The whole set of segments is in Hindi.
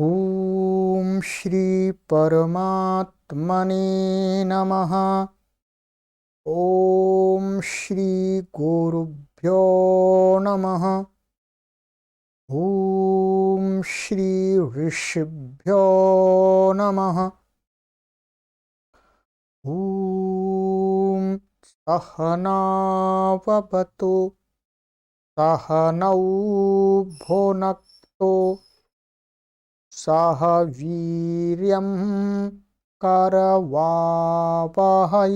ओम श्री परमात्मने नमः। ओम श्री गुरुभ्यो नमः। ओम श्री ऋषिभ्यो नमः। ओम सहनाववतु सहनौ भुनक्तु सह वीर्यं करवावहै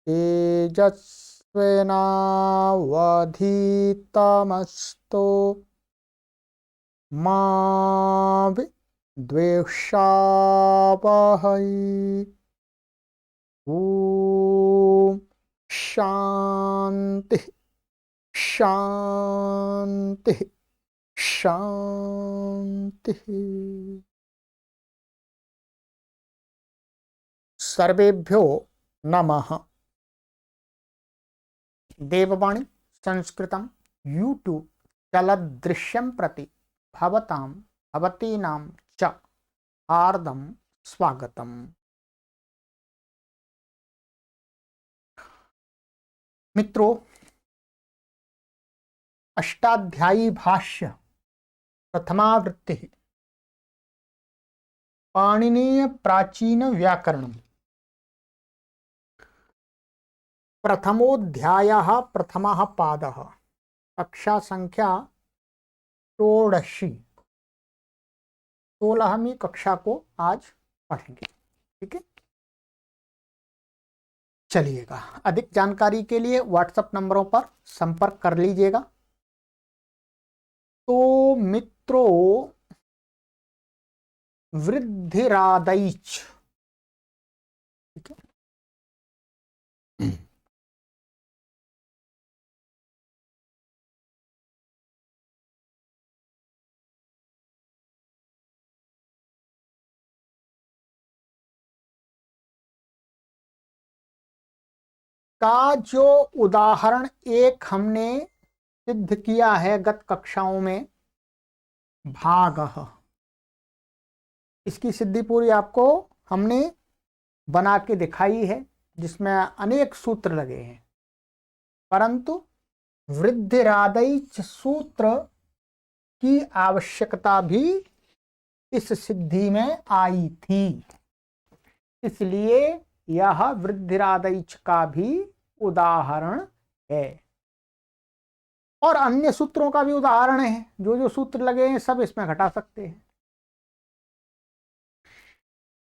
तेजस्विनावधीतमस्तु मा विद्विषावहै। ॐ शांति शांति शांति। सर्वेभ्यो नमः। देववाणी संस्कृतं यूट्यूब चलदृश्यं प्रति भवतां भवतीनां च हार्दं स्वागतम्। मित्रों, अष्टाध्यायी भाष्य प्रथमावृत्ति पाणिनीय प्राचीन व्याकरणम् प्रथमोऽध्यायः प्रथमः पादः कक्षा संख्या 16वीं कक्षा को आज पढ़ेंगे। ठीक है, चलिएगा। अधिक जानकारी के लिए व्हाट्सएप नंबरों पर संपर्क कर लीजिएगा। तो मित्रों, वृद्धिरादैच, ठीक है, का जो उदाहरण एक हमने सिद्ध किया है गत कक्षाओं में, भागः, इसकी सिद्धि पूरी आपको हमने बना के दिखाई है, जिसमें अनेक सूत्र लगे हैं, परंतु वृद्धिरादैच सूत्र की आवश्यकता भी इस सिद्धि में आई थी। इसलिए यह वृद्धिरादैच का भी उदाहरण है और अन्य सूत्रों का भी उदाहरण है। जो जो सूत्र लगे हैं सब इसमें घटा सकते हैं।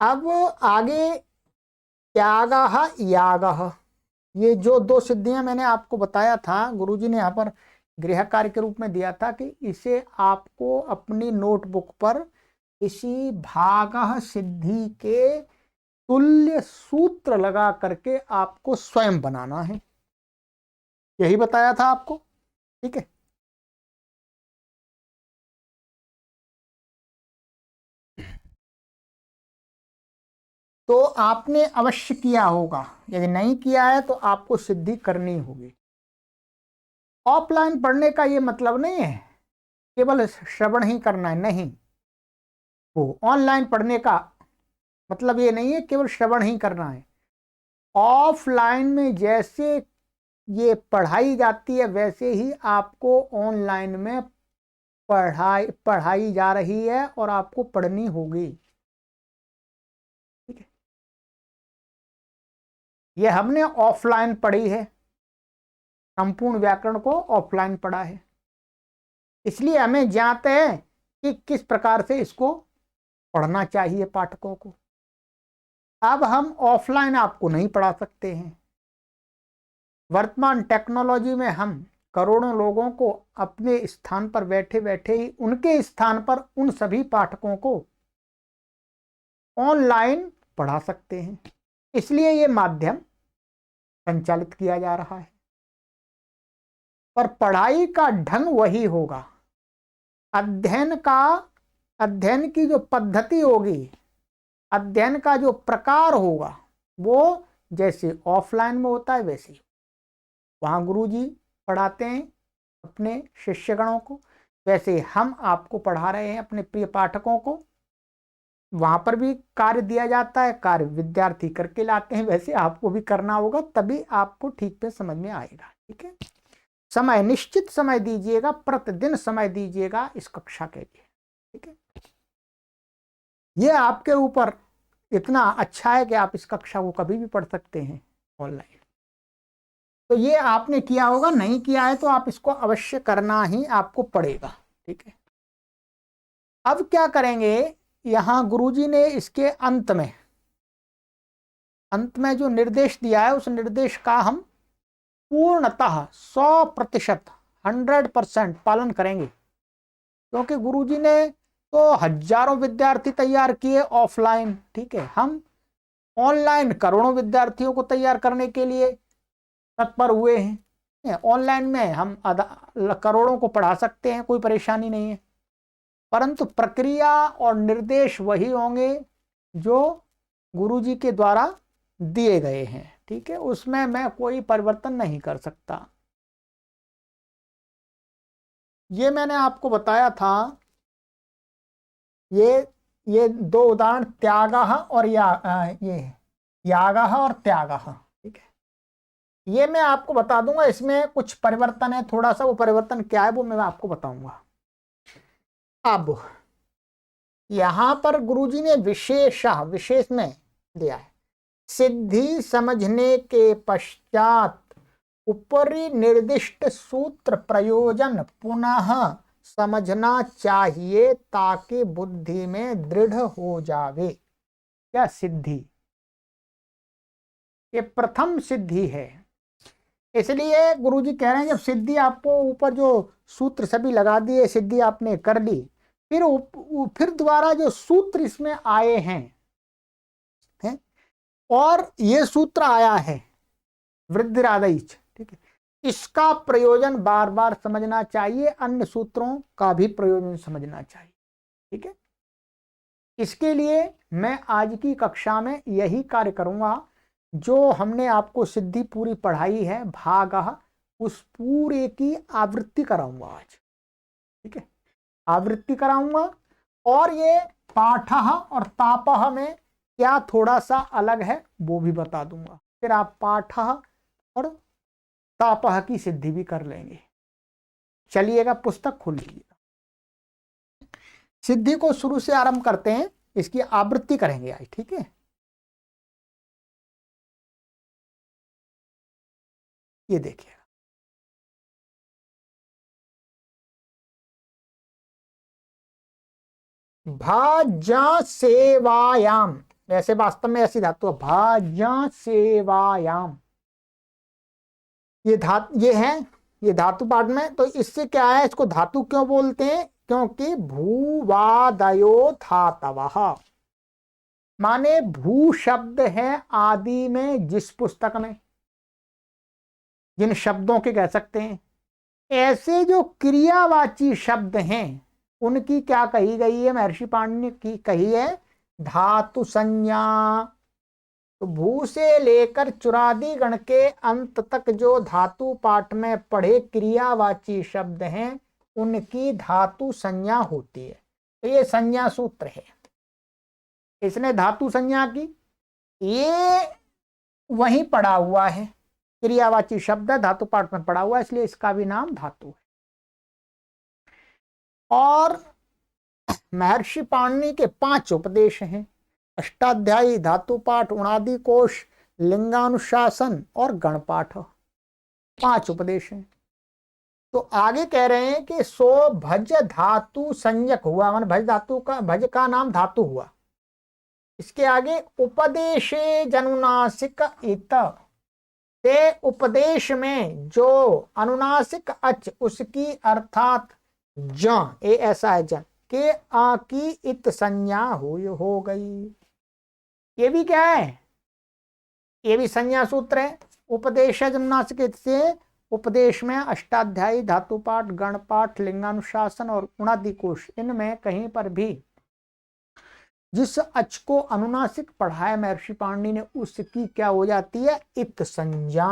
अब आगे त्यागः यागः, ये जो दो सिद्धियां मैंने आपको बताया था, गुरुजी ने यहाँ पर गृह कार्य के रूप में दिया था कि इसे आपको अपनी नोटबुक पर इसी भागः सिद्धि के तुल्य सूत्र लगा करके आपको स्वयं बनाना है, यही बताया था आपको। ठीक है, तो आपने अवश्य किया होगा, यदि नहीं किया है तो आपको सिद्धि करनी होगी। ऑफलाइन पढ़ने का ये मतलब नहीं है केवल श्रवण ही करना है, नहीं। वो ऑनलाइन पढ़ने का मतलब ये नहीं है केवल श्रवण ही करना है। ऑफलाइन में जैसे ये पढ़ाई जाती है वैसे ही आपको ऑनलाइन में पढ़ाई जा रही है और आपको पढ़नी होगी। ठीक है, ये हमने ऑफलाइन पढ़ी है, संपूर्ण व्याकरण को ऑफलाइन पढ़ा है, इसलिए हमें ज्ञात है कि किस प्रकार से इसको पढ़ना चाहिए पाठकों को। अब हम ऑफलाइन आपको नहीं पढ़ा सकते हैं। वर्तमान टेक्नोलॉजी में हम करोड़ों लोगों को अपने स्थान पर बैठे बैठे ही उनके स्थान पर उन सभी पाठकों को ऑनलाइन पढ़ा सकते हैं, इसलिए ये माध्यम संचालित किया जा रहा है। पर पढ़ाई का ढंग वही होगा, अध्ययन की जो पद्धति होगी, अध्ययन का जो प्रकार होगा, वो जैसे ऑफलाइन में होता है वैसे ही वहाँ गुरुजी पढ़ाते हैं अपने शिष्यगणों को, वैसे हम आपको पढ़ा रहे हैं अपने प्रिय पाठकों को, वहां पर भी कार्य दिया जाता है, कार्य विद्यार्थी करके लाते हैं, वैसे आपको भी करना होगा, तभी आपको ठीक से समझ में आएगा। ठीक है, समय निश्चित समय दीजिएगा, प्रतिदिन समय दीजिएगा इस कक्षा के लिए। ठीक है, ये आपके ऊपर इतना अच्छा है कि आप इस कक्षा को कभी भी पढ़ सकते हैं ऑनलाइन। तो ये आपने किया होगा, नहीं किया है तो आप इसको अवश्य करना ही आपको पड़ेगा। ठीक है, अब क्या करेंगे, यहां गुरुजी ने इसके अंत में जो निर्देश दिया है उस निर्देश का हम पूर्णतः 100% 100% पालन करेंगे, क्योंकि गुरुजी ने तो हजारों विद्यार्थी तैयार किए ऑफलाइन। ठीक है, हम ऑनलाइन करोड़ों विद्यार्थियों को तैयार करने के लिए तत्पर हुए हैं। ऑनलाइन में हम करोड़ों को पढ़ा सकते हैं, कोई परेशानी नहीं है, परंतु प्रक्रिया और निर्देश वही होंगे जो गुरुजी के द्वारा दिए गए हैं। ठीक है, उसमें मैं कोई परिवर्तन नहीं कर सकता। ये मैंने आपको बताया था, ये दो उदाहरण त्यागः और ये यागः और त्यागः। ठीक है, ये मैं आपको बता दूंगा, इसमें कुछ परिवर्तन है, थोड़ा सा, वो परिवर्तन क्या है वो मैं आपको बताऊंगा। अब यहां पर गुरुजी ने विशेष में दिया है, सिद्धि समझने के पश्चात ऊपरी निर्दिष्ट सूत्र प्रयोजन पुनः समझना चाहिए ताकि बुद्धि में दृढ़ हो जावे। क्या सिद्धि, ये प्रथम सिद्धि है, इसलिए गुरुजी कह रहे हैं जब सिद्धि आपको ऊपर जो सूत्र सभी लगा दिए, सिद्धि आपने कर ली, फिर दोबारा जो सूत्र इसमें आए हैं और ये सूत्र आया है वृद्धिरादैच। ठीक है, इसका प्रयोजन बार बार समझना चाहिए, अन्य सूत्रों का भी प्रयोजन समझना चाहिए। ठीक है, इसके लिए मैं आज की कक्षा में यही कार्य करूंगा, जो हमने आपको सिद्धि पूरी पढ़ाई है भागः, उस पूरे की आवृत्ति कराऊंगा आज। ठीक है, आवृत्ति कराऊंगा, और ये पाठः और तापः में क्या थोड़ा सा अलग है वो भी बता दूंगा, फिर आप पाठः और तापः की सिद्धि भी कर लेंगे। चलिएगा, पुस्तक खोल लीजिएगा, सिद्धि को शुरू से आरंभ करते हैं, इसकी आवृत्ति करेंगे आज। ठीक है, ये देखिए, भाज्य सेवायाम, वैसे वास्तव में ऐसी धातु है, भाज्य सेवायाम, ये है, ये धातु पाठ में, तो इससे क्या है, इसको धातु क्यों बोलते हैं, क्योंकि भूवादयो धातवः, माने भू शब्द है आदि में, जिस पुस्तक में जिन शब्दों के कह सकते हैं, ऐसे जो क्रियावाची शब्द हैं उनकी क्या कही गई है, महर्षि पाणिनि की कही है धातु संज्ञा। तो भू से लेकर चुरादी गण के अंत तक जो धातु पाठ में पढ़े क्रियावाची शब्द हैं उनकी धातु संज्ञा होती है। तो ये संज्ञा सूत्र है, इसने धातु संज्ञा की, ये वहीं पड़ा हुआ है, क्रियावाची शब्द है, धातु पाठ में पड़ा हुआ है, इसलिए इसका भी नाम धातु है। और महर्षि पाणिनि के 5 उपदेश हैं, अष्टाध्यायी, धातु पाठ, उणादि कोश, लिंगानुशासन और गणपाठ, 5 उपदेश हैं। तो आगे कह रहे हैं कि सो भज धातु संज्ञक हुआ, मान भज धातु का, भज का नाम धातु हुआ। इसके आगे उपदेशे जनुनासिक इत, ते उपदेश में जो अनुनासिक अच उसकी अर्थात ज, ए ऐसा है जन के आ की इत संज्ञा हो गई। ये भी क्या है, ये भी संज्ञा सूत्र है। उपदेश जनुनासिक से उपदेश में अष्टाध्यायी, धातु पाठ, गण पाठ, लिंगानुशासन और उणादि कोश, इनमें कहीं पर भी जिस अच को अनुनासिक पढ़ाया महर्षि पाणिनि ने उसकी क्या हो जाती है, इत संज्ञा।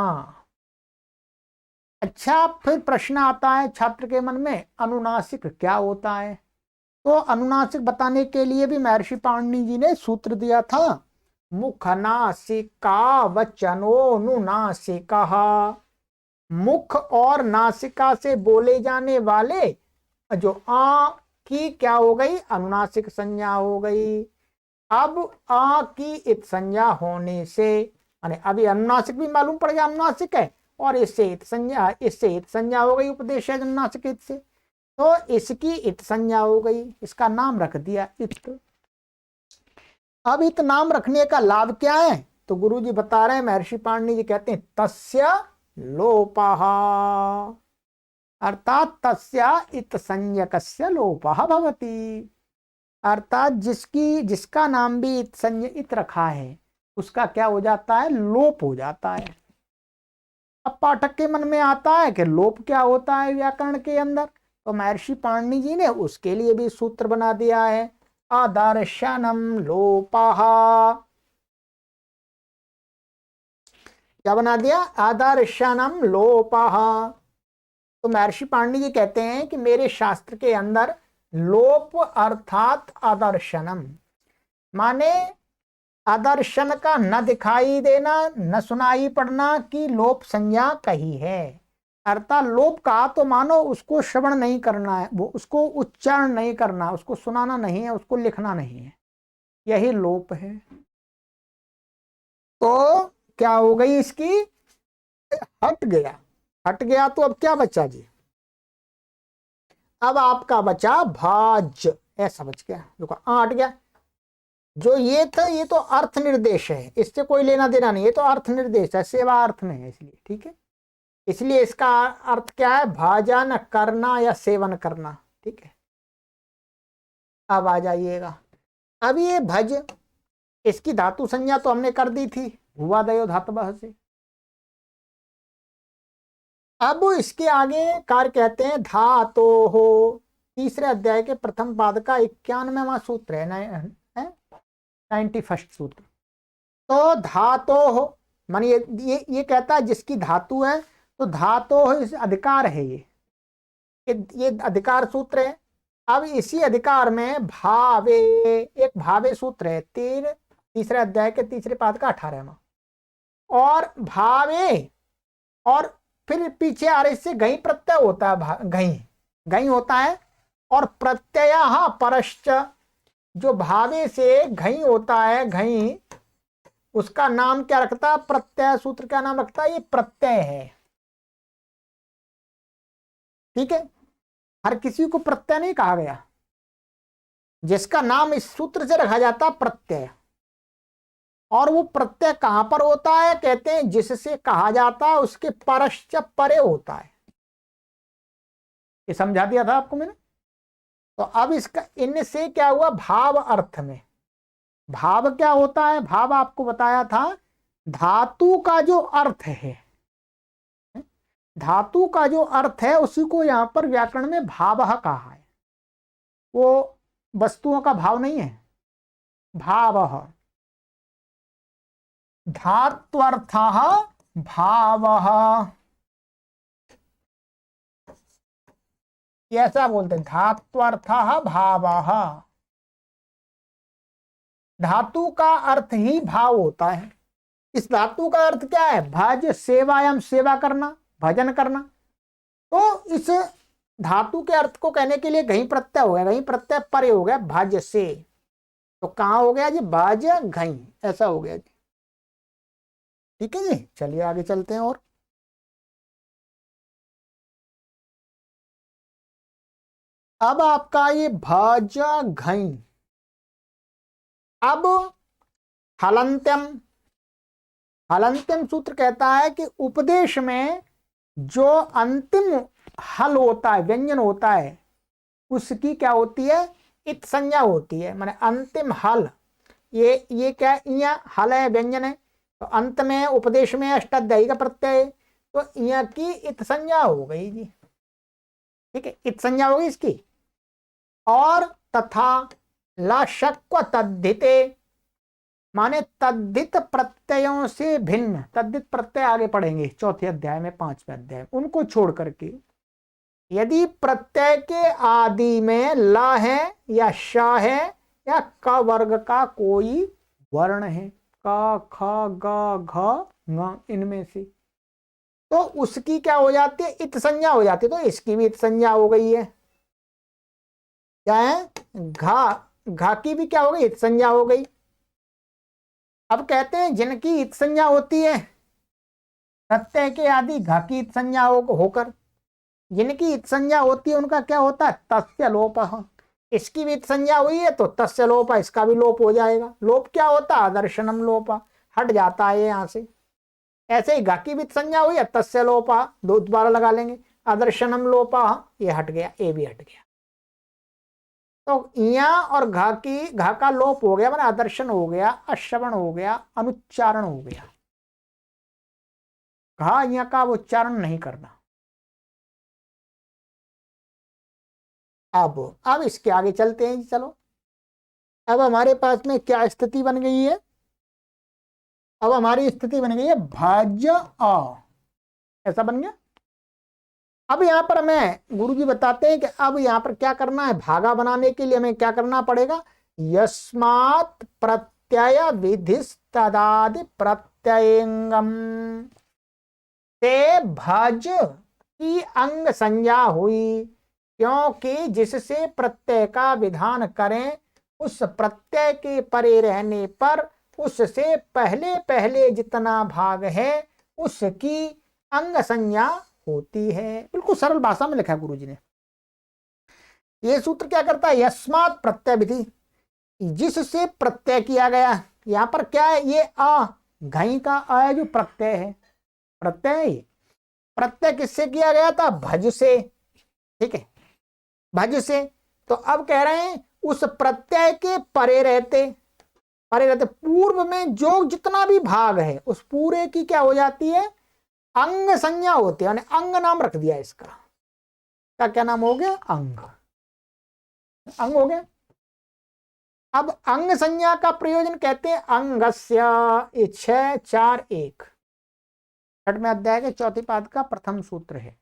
अच्छा, फिर प्रश्न आता है छात्र के मन में, अनुनासिक क्या होता है? तो अनुनासिक बताने के लिए भी महर्षि पाणिनि जी ने सूत्र दिया था, मुख नासिका वचनोनुनासिका। मुख और नासिका से बोले जाने वाले जो आ की क्या हो गई, अनुनासिक संज्ञा हो गई। अब आ की इत संज्ञा होने से, माने अभी अनुनासिक भी मालूम पड़ गया अनुनासिक है, और इससे इत संज्ञा हो गई, उपदेश है अनुनासिक इत से, तो इसकी इत संज्ञा हो गई, इसका नाम रख दिया इत। अब इत नाम रखने का लाभ क्या है? तो गुरु जी बता रहे हैं, महर्षि पाणिनि जी कहते हैं, तस्य लोपः, अर्थात तस्य इत संज्ञकस्य लोपः भवति। अर्थात जिसका नाम भी इत संज्ञित रखा है, उसका क्या हो जाता है, लोप हो जाता है। अब पाठक के मन में आता है कि लोप क्या होता है व्याकरण के अंदर, तो महर्षि पाणिनि जी ने उसके लिए भी सूत्र बना दिया है, आदर्शनम लोपः। क्या बना दिया, आदर्शनम लोपः। तो महर्षि पाणिनि जी कहते हैं कि मेरे शास्त्र के अंदर लोप अर्थात आदर्शनम, माने आदर्शन का न दिखाई देना, न सुनाई पड़ना की लोप संज्ञा कही है। अर्थात लोप कहा तो मानो उसको श्रवण नहीं करना है, वो उसको उच्चारण नहीं करना, उसको सुनाना नहीं है, उसको लिखना नहीं है, यही लोप है। तो क्या हो गई इसकी, हट गया। हट गया तो अब क्या बचा जी, अब आपका बचा भाज, ऐसा बच गया, देखो हट गया। जो ये था ये तो अर्थ निर्देश है, इससे कोई लेना देना नहीं, ये तो अर्थ निर्देश है, सेवा अर्थ में है, इसलिए ठीक है। इसलिए इसका अर्थ क्या है, भाजन करना या सेवन करना, ठीक है। अब आ जाइएगा, अब ये भज, इसकी धातु संज्ञा तो हमने कर दी थी, हुआ दयो धातुभः से। अब इसके आगे कार्य कहते हैं धातो हो, तीसरे अध्याय के प्रथम पाद का 91वां सूत्र है, 91st सूत्र। तो धातो हो मान ये कहता है जिसकी धातु है, तो धातो हो इस अधिकार है, ये अधिकार सूत्र है। अब इसी अधिकार में भावे, एक भावे सूत्र है, तीसरे अध्याय के तीसरे पाद का 18वां, और भावे, और फिर पीछे आ रहे इससे घई प्रत्यय होता है, घई घई होता है, और प्रत्यय परश्च, जो भावे से घई होता है, घई उसका नाम क्या रखता है, प्रत्यय, सूत्र का नाम रखता है, ये प्रत्यय है, ठीक है। हर किसी को प्रत्यय नहीं कहा गया, जिसका नाम इस सूत्र से रखा जाता प्रत्यय। और वो प्रत्यय कहां पर होता है, कहते हैं जिससे कहा जाता है उसके परश्च परे होता है, ये समझा दिया था आपको मैंने। तो अब इसका इनसे क्या हुआ, भाव अर्थ में। भाव क्या होता है, भाव आपको बताया था, धातु का जो अर्थ है, धातु का जो अर्थ है उसी को यहां पर व्याकरण में भावः कहा है। वो वस्तुओं का भाव नहीं है, भावः, धात्वर्थः भावः, ऐसा बोलते हैं, धात्वर्थः भावः। धातु का अर्थ ही भाव होता है। इस धातु का अर्थ क्या है, भज, सेवायाम, सेवा करना, भजन करना। तो इस धातु के अर्थ को कहने के लिए घई प्रत्यय हो गया, घई प्रत्यय परे हो गया भज से, तो कहां हो गया जी, भज घई, ऐसा हो गया जी, ठीक है जी। चलिए आगे चलते हैं। और अब आपका ये भज घई, अब हलंत्यम, हलंत्यम सूत्र कहता है कि उपदेश में जो अंतिम हल होता है, व्यंजन होता है, उसकी क्या होती है, इत संज्ञा होती है, माने अंतिम हल। ये क्या है, हल है, व्यंजन है, तो अंत में उपदेश में अष्टाध्यायी का प्रत्यय है, तो यहाँ की इत संज्ञा हो गई जी, ठीक है, इत संज्ञा हो गई इसकी। और तथा ला शक्व तद्धिते, माने तद्धित प्रत्ययों से भिन्न, तद्धित प्रत्यय आगे पढ़ेंगे चौथे अध्याय में, 5वें अध्याय में, उनको छोड़ करके यदि प्रत्यय के आदि में ल है या श है या क वर्ग का कोई वर्ण है, क ख ग घ ङ, इनमें से, तो उसकी क्या हो जाती है, इत संज्ञा हो जाती है। तो इसकी भी इत संज्ञा हो गई है। क्या है, घा की भी क्या हो गई, इत संज्ञा हो गई। अब कहते हैं जिनकी इत संज्ञा होती है प्रत्यय के आदि घा की इत संज्ञा होकर, जिनकी इत संज्ञा होती है उनका क्या होता है, तस्य लोप। इसकी भी इत संज्ञा हुई है तो तस्य लोप, इसका भी लोप हो जाएगा। लोप क्या होता है, आदर्शनम लोप, हट जाता है यहां से। ऐसे ही घा की भी इत संज्ञा हुई है, तस्य लोप, दो दोबारा लगा लेंगे, आदर्शनम लोप, ये हट गया, ए भी हट गया। तो या और घा का लोप हो गया, माने आदर्शन हो गया, अश्रवण हो गया, अनुच्चारण हो गया। घा या का उच्चारण नहीं करना। अब इसके आगे चलते हैं। चलो, अब हमारे पास में क्या स्थिति बन गई है, अब हमारी स्थिति बन गई है भाज्य अ, ऐसा बन गया। अब यहां पर हमें गुरुजी बताते हैं कि अब यहां पर क्या करना है, भागा बनाने के लिए हमें क्या करना पड़ेगा, यस्मात् प्रत्यय विधिस्तदादि प्रत्ययंगम से भज की अंग संज्ञा हुई, क्योंकि जिससे प्रत्यय का विधान करें उस प्रत्यय के परे रहने पर उससे पहले पहले जितना भाग है उसकी अंग संज्ञा होती है। बिल्कुल सरल भाषा में लिखा है गुरुजी ने। यह सूत्र क्या करता है, यस्मात् प्रत्यय विधि, जिससे प्रत्यय किया गया। यहां पर क्या है, ये अ घई का अ जो प्रत्यय है, प्रत्यय किससे किया गया था, भज से। ठीक है, भज से। तो अब कह रहे हैं उस प्रत्यय के परे रहते पूर्व में जो जितना भी भाग है उस पूरे की क्या हो जाती है, अंग संज्ञा होती है। यानी अंग नाम रख दिया इसका, क्या नाम हो गया, अंग हो गया। अब अंग संज्ञा का प्रयोजन कहते हैं अंगस्य, 6-4-1 छठवें अध्याय के चौथे पाद का प्रथम सूत्र है।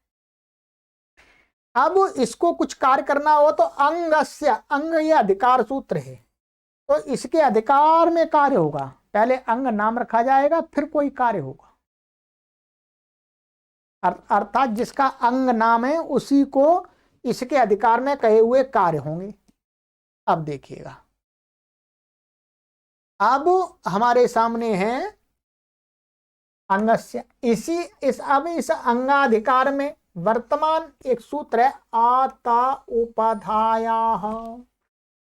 अब इसको कुछ कार्य करना हो तो अंगस्य, अंग ये अधिकार सूत्र है, तो इसके अधिकार में कार्य होगा। पहले अंग नाम रखा जाएगा फिर कोई कार्य होगा, अर्थात जिसका अंग नाम है उसी को इसके अधिकार में कहे हुए कार्य होंगे। अब देखिएगा, अब हमारे सामने है अंगस्य। इस अंगाधिकार में वर्तमान एक सूत्र है आता उपाधायाः,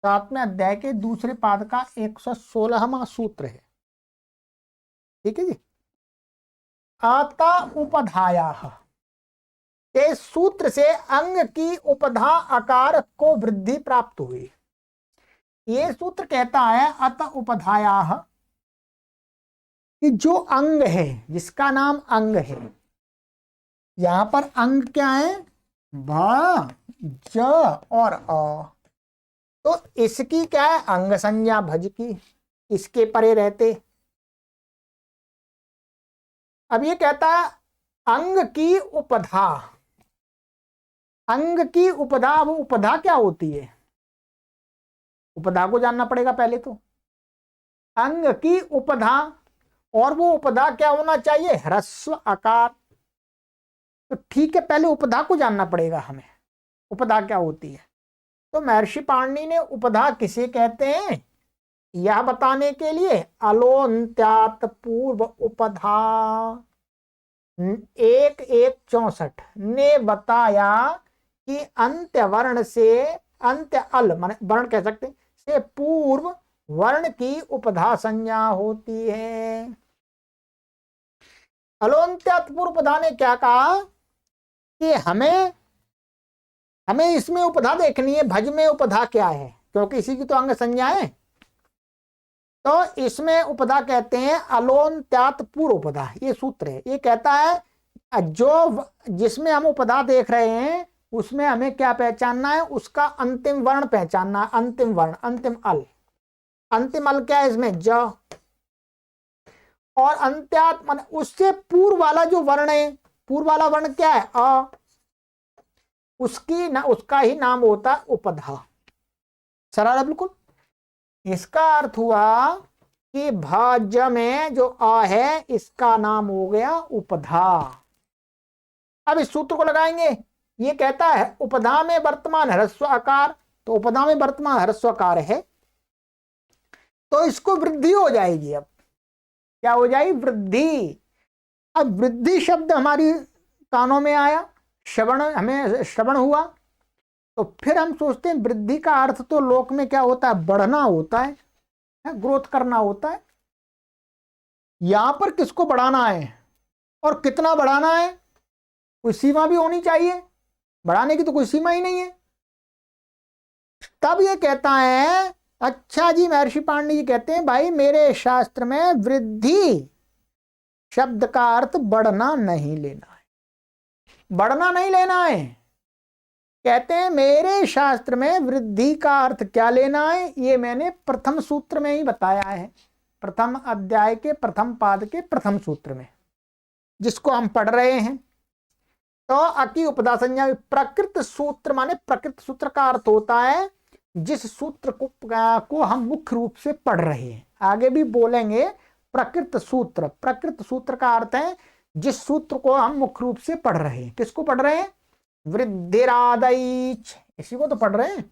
7वें अध्याय के दूसरे पाद का 116वां सूत्र है। ठीक है जी, आता उपधायाः के सूत्र से अंग की उपधा आकार को वृद्धि प्राप्त हुई। ये सूत्र कहता है अत उपधायाः कि जो अंग है, जिसका नाम अंग है, यहां पर अंग क्या है, भ ज और अ, तो इसकी क्या है, अंग संज्ञा भज की, इसके परे रहते। अब ये कहता है अंग की उपधा, अंग की उपधा। वो उपधा क्या होती है, उपधा को जानना पड़ेगा पहले तो। अंग की उपधा, और वो उपधा क्या होना चाहिए, ह्रस्व आकार। तो ठीक है, पहले उपधा को जानना पड़ेगा हमें, उपधा क्या होती है। तो महर्षि पाणिनि ने उपधा किसे कहते हैं यह बताने के लिए अलोन्त्यात पूर्व उपधा 1:1:64 ने बताया कि अंत्य वर्ण से, अंत्य अल माने वर्ण कह सकते से पूर्व वर्ण की उपधा संज्ञा होती है। अलोन्त्यात पूर्व उपधा ने क्या कहा कि हमें इसमें उपधा देखनी है, भज में उपधा क्या है, क्योंकि इसी की तो अंग संज्ञा है। तो इसमें उपधा कहते हैं अलोन्त्यात पूर्व उपधा, ये सूत्र है। ये कहता है जो जिसमें हम उपधा देख रहे हैं उसमें हमें क्या पहचानना है, उसका अंतिम वर्ण पहचानना है। अंतिम वर्ण, अंतिम अल क्या है इसमें, ज। और अंत्यात मान उससे पूर्व वाला जो वर्ण है, पूर्व वाला वर्ण क्या है, अ, उसका ही नाम होता है उपधा। सरल है बिल्कुल। इसका अर्थ हुआ कि भाज्य में जो अ है इसका नाम हो गया उपधा। अब इस सूत्र को लगाएंगे। ये कहता है उपधा में वर्तमान ह्रस्व आकार, तो उपधा में वर्तमान ह्रस्व आकार है, तो इसको वृद्धि हो जाएगी। अब क्या हो जाएगी, वृद्धि। अब वृद्धि शब्द हमारी कानों में आया, श्रवण, हमें श्रवण हुआ, तो फिर हम सोचते हैं वृद्धि का अर्थ तो लोक में क्या होता है, बढ़ना होता है, ग्रोथ करना होता है। यहां पर किसको बढ़ाना है और कितना बढ़ाना है, कोई सीमा भी होनी चाहिए, बढ़ाने की तो कोई सीमा ही नहीं है। तब ये कहता है, अच्छा जी, महर्षि पाणिनि जी कहते हैं भाई मेरे शास्त्र में वृद्धि शब्द का अर्थ बढ़ना नहीं लेना है, बढ़ना नहीं लेना है। कहते हैं मेरे शास्त्र में वृद्धि का अर्थ क्या लेना है, ये मैंने प्रथम सूत्र में ही बताया है, प्रथम अध्याय के प्रथम पाद के प्रथम सूत्र में, जिसको हम पढ़ रहे हैं। तो अकी उपदा संज्ञा, प्रकृत सूत्र माने प्रकृत सूत्र का अर्थ होता है जिस सूत्र को हम मुख्य रूप से पढ़ रहे हैं। आगे भी बोलेंगे प्रकृत सूत्र, प्रकृत सूत्र का अर्थ है जिस सूत्र को हम मुख्य रूप से पढ़ रहे हैं। किसको पढ़ रहे हैं, वृद्धिरादैच, इसी को तो पढ़ रहे हैं।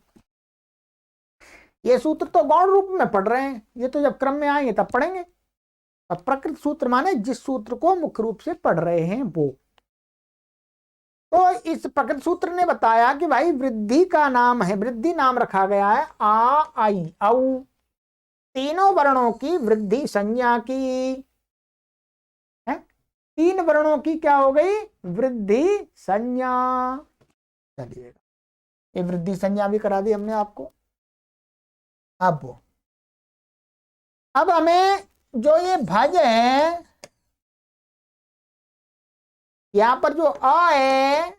ये सूत्र तो गौण रूप में पढ़ रहे हैं, ये तो जब क्रम में आएंगे तब पढ़ेंगे। अब प्रकृत सूत्र माने जिस सूत्र को मुख्य रूप से पढ़ रहे हैं वो। तो इस प्रकृत सूत्र ने बताया कि भाई वृद्धि का नाम है, वृद्धि नाम रखा गया है आ, आई, औ, तीनों वर्णों की वृद्धि संज्ञा की है। तीन वर्णों की क्या हो गई, वृद्धि संज्ञा। चलिएगा, ये वृद्धि संज्ञा भी करा दी हमने आपको। अब हमें जो ये भज है, यहां पर जो अ है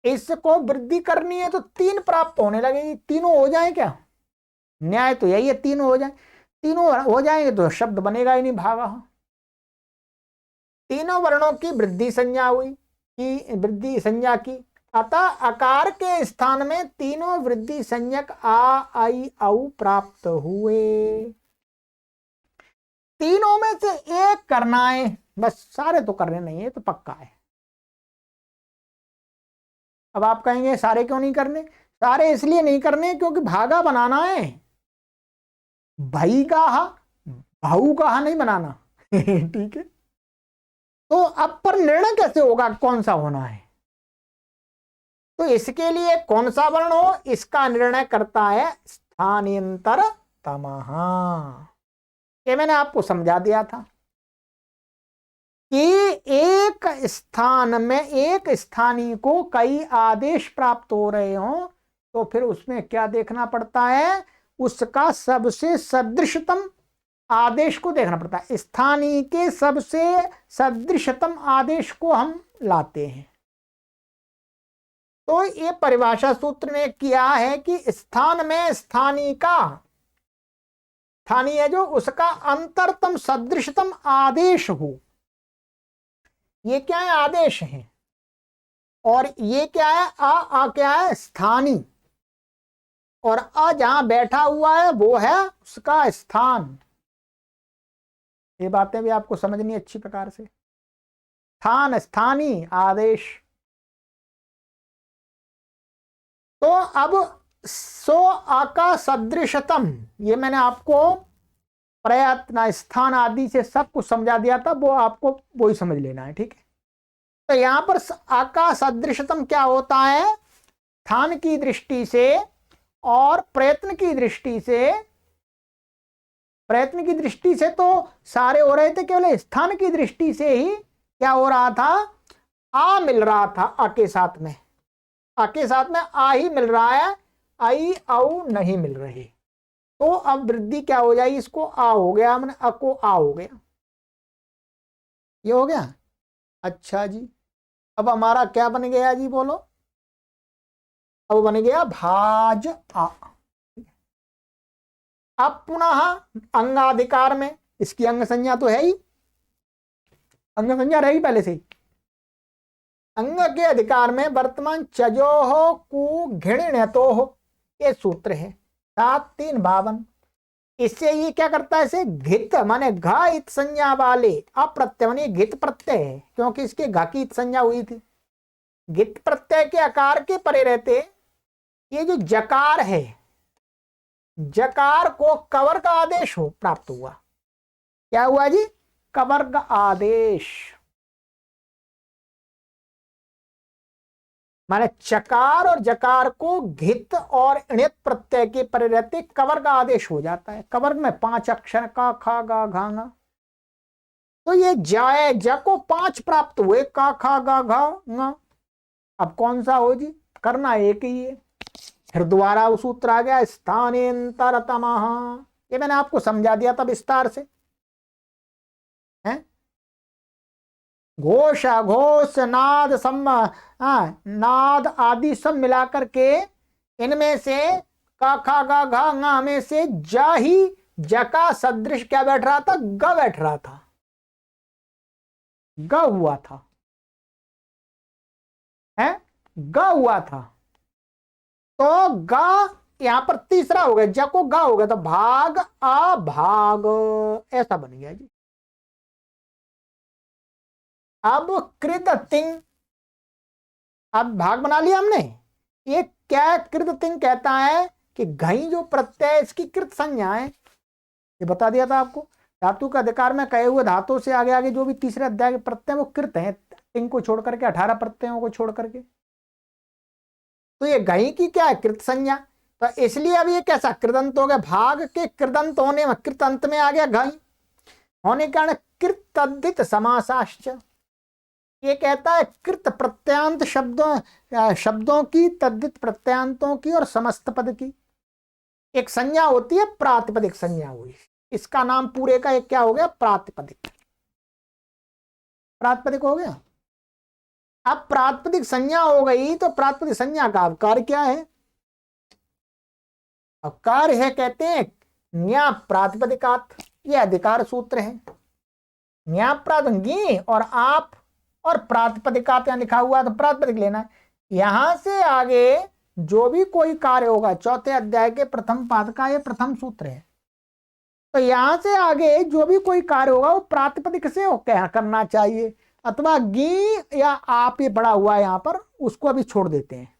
इसको वृद्धि करनी है तो तीन प्राप्त होने लगेगी। तीनों हो जाए क्या, न्याय तो यही है, तीनों हो जाए। तीनों हो जाएंगे तो शब्द बनेगा ही नहीं भागा। तीनों वर्णों की वृद्धि संज्ञा हुई, कि वृद्धि संज्ञा की, अतः आकार के स्थान में तीनों वृद्धि संज्ञक आ, आई, औ प्राप्त हुए। तीनों में से एक करना है बस, सारे तो करने नहीं है, तो पक्का है। अब आप कहेंगे सारे क्यों नहीं करने, सारे इसलिए नहीं करने क्योंकि भागा बनाना है, भाई का भाऊ का नहीं बनाना। ठीक है, तो अब पर निर्णय कैसे होगा कौन सा होना है, तो इसके लिए कौन सा वर्ण हो इसका निर्णय करता है स्थानियंतर तमहा। ये मैंने आपको समझा दिया था कि एक स्थान में एक स्थानीय को कई आदेश प्राप्त हो रहे हों तो फिर उसमें क्या देखना पड़ता है, उसका सबसे सदृशतम आदेश को देखना पड़ता है। स्थानीय के सबसे सदृशतम आदेश को हम लाते हैं। तो ये परिभाषा सूत्र ने किया है कि स्थान में स्थानीय का, स्थानीय जो उसका अंतरतम सदृशतम आदेश हो। ये क्या है, आदेश है। और ये क्या है, आ क्या है, स्थानीय। और अ जहां बैठा हुआ है वो है उसका स्थान। ये बातें भी आपको समझनी अच्छी प्रकार से। स्थान, स्थानीय, आदेश। तो अब सो आका सदृशतम, ये मैंने आपको प्रयत्न, स्थान आदि से सब कुछ समझा दिया था, वो आपको वही समझ लेना है। ठीक है, तो यहां पर आका सदृशतम क्या होता है, स्थान की दृष्टि से और प्रयत्न की दृष्टि से। प्रयत्न की दृष्टि से तो सारे हो रहे थे, केवल स्थान की दृष्टि से ही क्या हो रहा था, आ मिल रहा था। आ के साथ में, आ के साथ में आ ही मिल रहा है, आई औ नहीं मिल रही। तो अब वृद्धि क्या हो जाएगी, इसको आ हो गया, मैंने अ को आ हो गया, ये हो गया। अच्छा जी, अब हमारा क्या बन गया जी, बोलो। अब बन गया भाज आ। अब पुनः अंगाधिकार में इसकी अंग संज्ञा तो है ही, अंग संज्ञा रहेगी पहले से ही। अंग के अधिकार में वर्तमान चजोह कु घृण्यतोह, ये सूत्र है 7-3-52। इससे ये क्या करता है, इसे घित माने घा इत संज्ञा वाले अप्रत्यय माने घित प्रत्यय है, क्योंकि इसके घा की इत संज्ञा हुई थी। घित प्रत्यय के आकार के परे रहते ये जो जकार है, जकार को कवर्ग आदेश हो प्राप्त हुआ। क्या हुआ जी, कवर्ग आदेश, माने चकार और जकार को घित और इणित प्रत्यय के परे रहते कवर्ग आदेश हो जाता है। कवर्ग में 5 अक्षर का खा गा घा गा, तो ये जाए ज को 5 प्राप्त हुए, का खा गा घा गा। अब कौन सा हो जी, करना एक ही है। फिर दोबारा वो सूत्र आ गया स्थानेन्तरतमः, ये मैंने आपको समझा दिया था विस्तार से, है घोष अघोष नाद सम नाद आदि सब मिलाकर के इनमें से का खा गा घा गा में से जा ही जका सदृश क्या बैठ रहा था, ग बैठ रहा था, ग हुआ था, है ग हुआ था। तो ग यहां पर तीसरा हो गया, ज को ग हो गया, तो भाग अभाग ऐसा बन गया जी। अब कृत तिंग, अब भाग बना लिया हमने। ये क्या कृत तिंग कहता है कि घई जो प्रत्यय इसकी कृत संज्ञा है, ये बता दिया था आपको। धातु के अधिकार में कहे हुए धातु से आगे आगे जो भी तीसरे अध्याय के प्रत्यय वो कृत हैं, तिंग को छोड़ करके 18 प्रत्ययों को छोड़ करके। तो ये घई की क्या है, कृत संज्ञा। तो इसलिए अब ये कैसा कृदंत हो गया, भाग के कृदंत होने में कृत अंत में आ गया घई होने के कारण कृत तद्धित समासाश्च। ये कहता है कृत प्रत्यांत शब्दों की, तद्धित प्रत्यांतों की और समस्त पद की एक संज्ञा होती है, प्रातिपदिक संज्ञा हुई। इसका नाम पूरे का एक क्या हो गया, प्रातिपदिक। प्रातिपदिक हो गया। अब प्रातिपदिक संज्ञा हो गई तो प्रातिपदिक संज्ञा का अवकार क्या है, अवकार है कहते हैं न्या प्रातिपदिकात, ये अधिकार सूत्र है। न्या प्रातिपदिक और आप और प्रातिपदिकात यहां लिखा हुआ, तो प्रातिपदिक लेना है। यहां से आगे जो भी कोई कार्य होगा, चौथे अध्याय के प्रथम पाद का ये प्रथम सूत्र है, तो यहां से आगे जो भी कोई कार्य होगा वो प्रातिपदिक से क्या करना चाहिए, अथवा गी या आप, ये बड़ा हुआ है यहां पर, उसको अभी छोड़ देते हैं।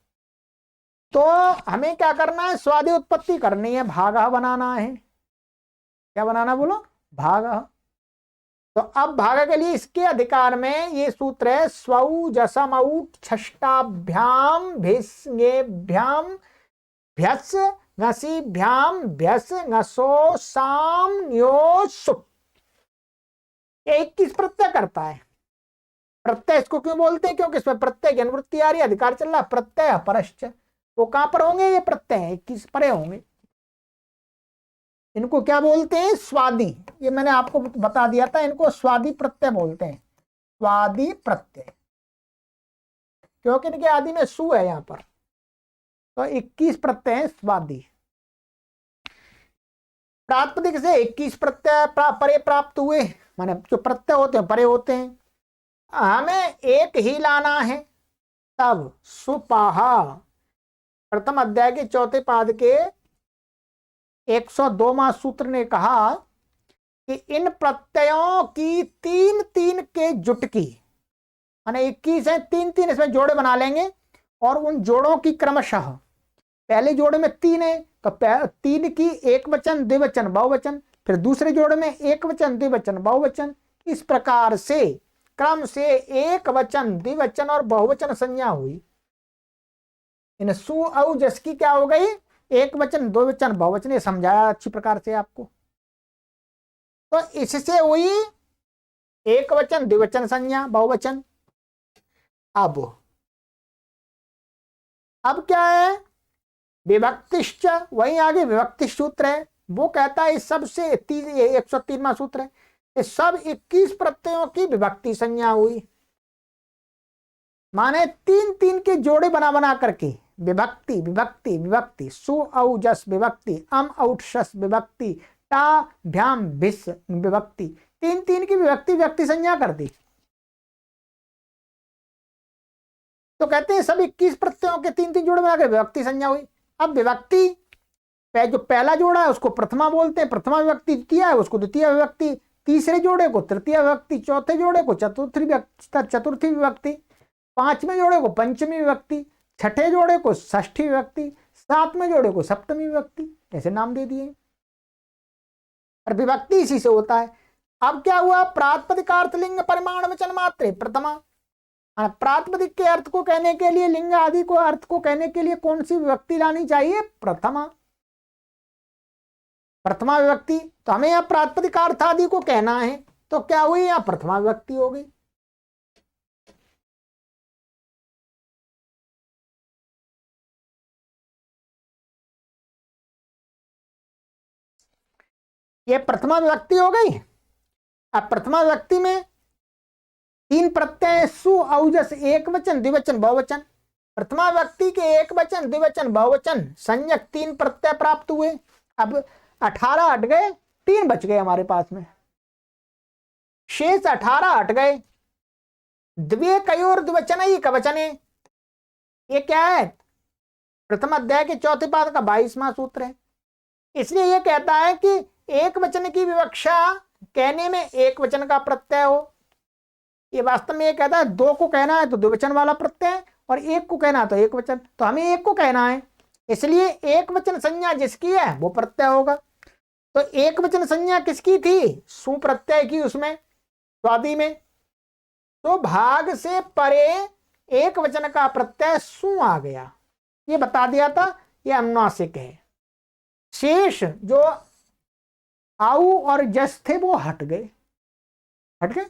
तो हमें क्या करना है, स्वादि उत्पत्ति करनी है, भागा बनाना है। क्या बनाना बोलो, भागा। तो अब भागा के लिए इसके अधिकार में ये सूत्र है स्वौ जसमौ छष्टाभ्याम भिस्ङेभ्याम भ्यस घसीभ्याम भ्यस घसो साम न्यो सुप। 21 प्रत्यय करता है। प्रत्यय इसको क्यों बोलते हैं, क्योंकि इसमें प्रत्यय की अनुवृत्ति आ रही है, अधिकार चल रहा है। प्रत्यय अपरश्च, वो कहां पर होंगे, ये प्रत्यय 21 परे होंगे। इनको क्या बोलते हैं, स्वादी। ये मैंने आपको बता दिया था, इनको स्वादी प्रत्यय बोलते हैं, स्वादी प्रत्यय, क्योंकि इनके आदि में सु है यहां पर। तो 21 प्रत्यय है स्वादी। प्रातिपदिक से 21 प्रत्यय परे प्राप्त हुए, माने जो प्रत्यय होते हैं परे होते हैं। हमें एक ही लाना है, तब सुपाहा प्रथम अध्याय के चौथे पाद के 102वां सूत्र ने कहा कि इन प्रत्ययों की 3-3 के जुट की, माने 21 है, 3-3 इसमें जोड़े बना लेंगे, और उन जोड़ों की क्रमशः पहले जोड़े में 3 है तो 3 की एक वचन द्विवचन बहुवचन, फिर दूसरे जोड़े में एक वचन द्विवचन बहुवचन, इस प्रकार से क्रम से एक वचन द्विवचन और बहुवचन संज्ञा हुई। इन सु औ जस की क्या हो गई, एक वचन दो वचन बहुवचन, ये समझाया अच्छी प्रकार से आपको। तो इससे हुई एक वचन द्विवचन संज्ञा बहुवचन। अब क्या है, विभक्तिश्च, वहीं आगे विभक्ति सूत्र है, वो कहता है इस सब से 103वां सूत्र है, इस सब 21 प्रत्ययों की विभक्ति संज्ञा हुई। माने 3-3 के जोड़े बना बना करके विभक्ति विभक्ति विभक्ति, सु औ जस विभक्ति, अम औट शस विभक्ति, ताभ्याम भिस विभक्ति, तीन तीन की विभक्ति व्यक्ति संज्ञा कर दी। तो कहते हैं सब 21 प्रत्ययों के तीन तीन जोड़े बनाकर विभक्ति संज्ञा हुई। अब विभक्ति जो पहला जोड़ा है उसको प्रथमा बोलते हैं, प्रथमा विभक्ति, द्वितीय है उसको द्वितीय विभक्ति, तीसरे जोड़े को तृतीय विभक्ति, चौथे जोड़े को चतुर्थी विभक्ति, पांचवें जोड़े को पंचमी विभक्ति, छठे जोड़े को षष्ठी विभक्ति, सातवें जोड़े को सप्तमी विभक्ति, ऐसे नाम दे दिए। और विभक्ति इसी से होता है। अब क्या हुआ, प्रातिपदिकार्थ लिंग परिमाण वचन मात्रे प्रथमा। प्रातिपदिक के अर्थ को कहने के लिए, लिंग आदि को अर्थ को कहने के लिए कौन सी विभक्ति लानी चाहिए, प्रथमा, प्रथमा विभक्ति। तो हमें यहां प्रातिपदिकार्थ आदि को कहना है तो क्या हुई, यहां प्रथमा विभक्ति हो गई। ये प्रथमा विभक्ति हो गई। अब प्रथमा विभक्ति में तीन प्रत्यय सु औजस एक वचन द्विवचन बहुवचन। प्रथमा विभक्ति के एक वचन द्विवचन बहुवचन संज्ञक तीन प्रत्यय प्राप्त हुए। अब 18 हट गए, 3 बच गए हमारे पास में, शेष 18 हट गए। द्वे कयोर द्विवचन ही कवचने, ये क्या है, प्रथम अध्याय के चौथे पाद का 22वां सूत्र है। इसलिए यह कहता है कि एक वचन की विवक्षा कहने में एक वचन का प्रत्यय हो। ये वास्तव में ये कहता है दो को कहना है तो द्विवचन वाला प्रत्यय, और एक को कहना है तो एक वचन, तो हमें एक को कहना है, इसलिए एक वचन संज्ञा जिसकी है वो प्रत्यय होगा। तो एक वचन संज्ञा किसकी थी, सुप्रत्यय की, उसमें स्वादि में, तो भाग से परे एक वचन का प्रत्यय सु आ गया, ये बता दिया था, ये अनुनासिक है। शेष जो आउ और जस थे वो हट गए, हट गए।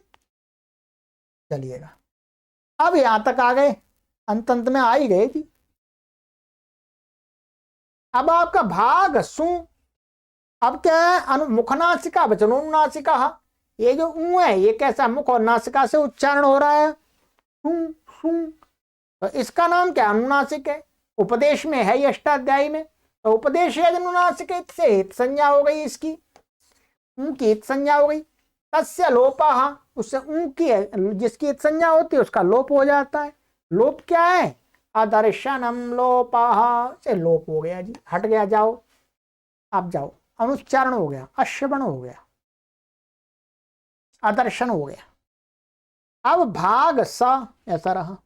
चलिएगा, अब यहां तक आ गए, अंत में आ ही गए जी। अब आपका भाग सु, अब क्या है, मुखनासिका वचनोन्नासिका। ये जो ऊ है ये कैसा, मुख और नासिका से उच्चारण हो रहा है, तो इसका नाम क्या, अनुनासिक है। उपदेश में है, अष्टाध्यायी में, तो उपदेश है अनुनासिक से हित संज्ञा हो गई, इसकी ऊ की हित संज्ञा हो गई। तस्य लोपः, उससे ऊ की है जिसकी हित संज्ञा होती है उसका लोप हो जाता है। लोप क्या है, अदर्शनम लोपः, से लोप हो गया जी, हट गया। जाओ आप जाओ, अनुच्चारण हो गया, अश्रवण हो गया, अदर्शन हो गया। अब भाग स ऐसा रहा।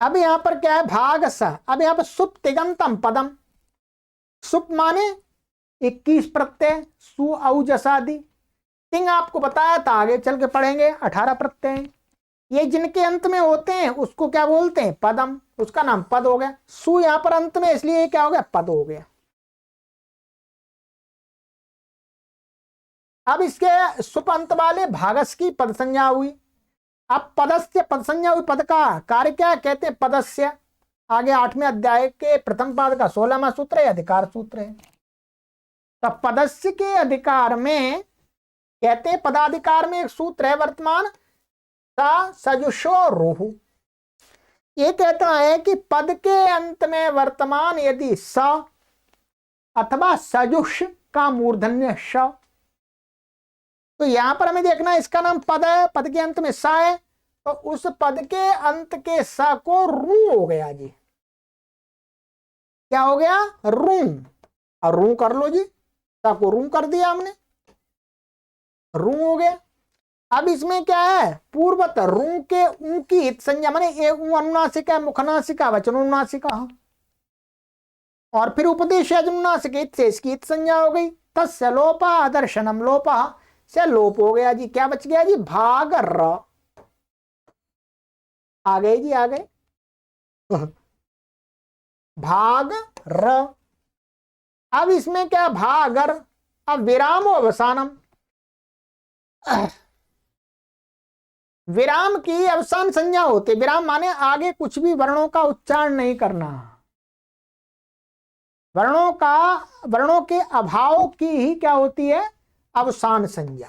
अब यहां पर क्या है, भाग स। अब यहां पर सुप तिगंतम पदम, सुप माने 21 प्रत्यय, सु औ जसादि, तिंग आपको बताया था, आगे चल के पढ़ेंगे, 18 प्रत्यय। ये जिनके अंत में होते हैं उसको क्या बोलते हैं, पदम, उसका नाम पद हो गया। सु यहां पर अंत में, इसलिए क्या हो गया, पद हो गया। अब इसके सुप अंत वाले भागस की पद संज्ञा हुई। अब पदस्य पद संज्ञा हुई, पद का कार्य क्या कहते हैं, पदस्य। आगे 8वें अध्याय के प्रथम पाद का 16वां सूत्र है, अधिकार सूत्र है। तो पदस्य के अधिकार में कहते हैं, पदाधिकार में एक सूत्र है वर्तमान, सजुषो रुहु। ये कहता है कि पद के अंत में वर्तमान यदि स अथवा सजुष का मूर्धन्य श, तो यहां पर हमें देखना है इसका नाम पद है, पद के अंत में स है, तो उस पद के अंत के स को रू हो गया जी। क्या हो गया, रू, और रू कर लो जी, स को रू कर दिया हमने, रू हो गया। अब इसमें क्या है, पूर्वत रू के ऊ की हित संज्ञा, माने ए ऊ अनुनासिका मुखनासिका वचनोन्नासिका, और फिर उपदेश अनुनासिक से इसकी हित संज्ञा हो गई। तस्य लोपा अदर्शनम लोपा, से लोप हो गया जी। क्या बच गया जी, भाग र। आ गए जी, आ गए, भाग र। अब इसमें क्या, भागर, अब विराम अवसानम, विराम की अवसान संज्ञा होती। विराम माने आगे कुछ भी वर्णों का उच्चारण नहीं करना, वर्णों के अभाव की ही क्या होती है, अवसान संज्ञा।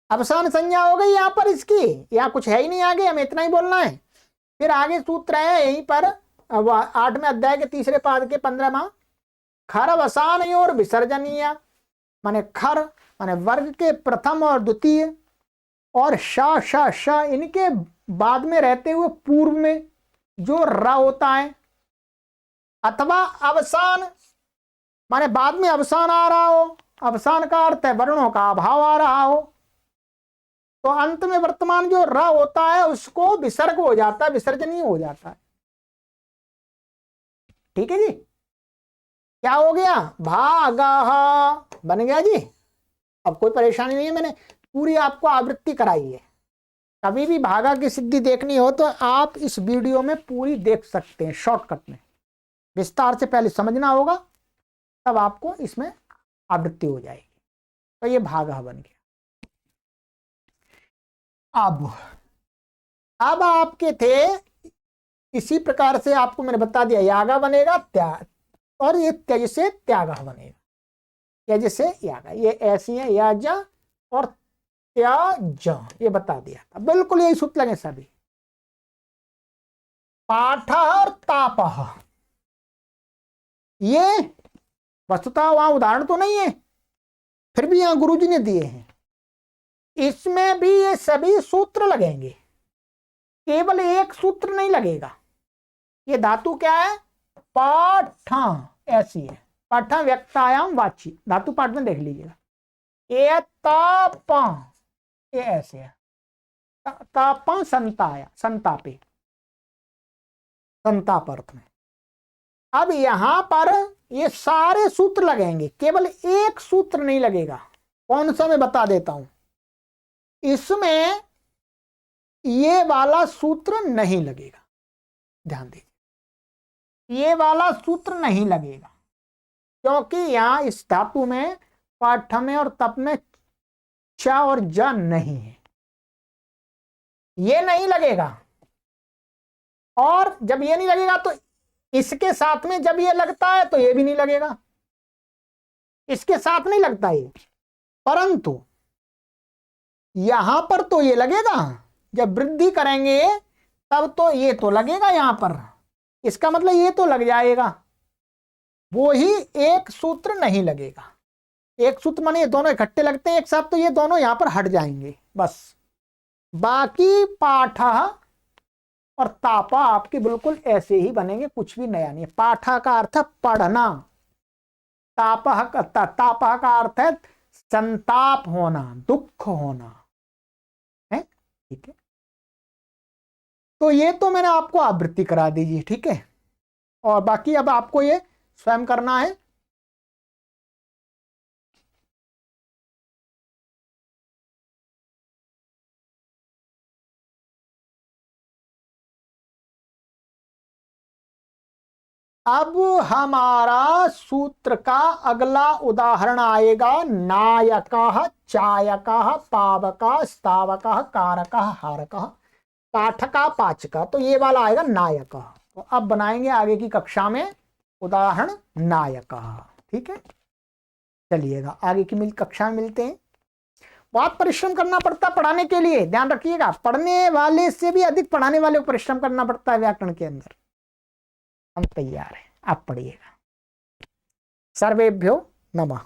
अवसान संज्ञा हो गई यहाँ पर इसकी, यहाँ कुछ है ही नहीं आगे, हमें इतना ही बोलना है। फिर आगे सूत्र है यहीं पर 8वें अध्याय के 3 पाद के 15वां, खर अवसान और विसर्जनीय, माने खर माने वर्ग के प्रथम और द्वितीय, और श श श इनके बाद में रहते हुए पूर्व में जो र होता है, अथवा अवसान माने बाद में अवसान आ रहा हो, अवसान का अर्थ है वर्णों का अभाव आ रहा हो, तो अंत में वर्तमान जो र होता है उसको विसर्ग हो जाता है, विसर्जनीय हो जाता है। ठीक है जी, क्या हो गया, भागः बन गया जी। अब कोई परेशानी नहीं है, मैंने पूरी आपको आवृत्ति कराई है। कभी भी भागा की सिद्धि देखनी हो तो आप इस वीडियो में पूरी देख सकते हैं, शॉर्टकट में। विस्तार से पहले समझना होगा, तब आपको इसमें आवृत्ति हो जाएगी। तो ये भागः बन गया। अब आपके थे इसी प्रकार से, आपको मैंने बता दिया, यागा बनेगा त्याग, और ये त्यज से त्यागः बनेगा, त्यज से यागा, ये ऐसी है याजा और त्याज, ये बता दिया था। बिल्कुल यही सूत्र लगे सभी। पाठः और तापः, ये वस्तुतः वहां उदाहरण तो नहीं है, फिर भी यहां गुरुजी ने दिए हैं। इसमें भी ये सभी सूत्र लगेंगे, केवल एक सूत्र नहीं लगेगा। ये धातु क्या है, पाठ, ऐसी है, पाठ व्यक्तायाम वाची, धातु पाठ में देख लीजिएगा। ये ताप, ये ऐसे है, ताप संताया, संतापे, संताप अर्थ में। अब यहां पर ये सारे सूत्र लगेंगे, केवल एक सूत्र नहीं लगेगा। कौन सा, मैं बता देता हूं। इसमें ये वाला सूत्र नहीं लगेगा, ध्यान दीजिए, ये वाला सूत्र नहीं लगेगा, क्योंकि यहां इस धातु में पाठ में और तप में च और ज नहीं है, ये नहीं लगेगा। और जब ये नहीं लगेगा तो इसके साथ में जब ये लगता है तो ये भी नहीं लगेगा, इसके साथ नहीं लगता ये, परंतु यहां पर तो ये लगेगा। जब वृद्धि करेंगे तब तो ये तो लगेगा यहां पर, इसका मतलब ये तो लग जाएगा, वो ही एक सूत्र नहीं लगेगा। एक सूत्र माने ये दोनों इकट्ठे लगते हैं एक साथ, तो ये दोनों यहां पर हट जाएंगे बस। बाकी पाठः और तापा आपके बिल्कुल ऐसे ही बनेंगे, कुछ भी नया नहीं है। पाठा का अर्थ है पढ़ना, तापः का अर्थ है संताप होना, दुख होना है। ठीक है, तो ये तो मैंने आपको आवृत्ति करा दीजिए, ठीक है। और बाकी अब आपको ये स्वयं करना है। अब हमारा सूत्र का अगला उदाहरण आएगा नायकः, चायकः, पावकः, स्तावकः, कारकः, हारकः, पाठका, पाचका, तो ये वाला आएगा नायकः। तो अब बनाएंगे आगे की कक्षा में उदाहरण नायकः, ठीक है। चलिएगा आगे की कक्षा में मिलते हैं। बहुत परिश्रम करना पड़ता पढ़ाने के लिए, ध्यान रखिएगा, पढ़ने वाले से भी अधिक पढ़ाने वाले को परिश्रम करना पड़ता है व्याकरण के अंदर। हम तैयार हैं, आप पढ़िएगा। सर्वेभ्यो नमः।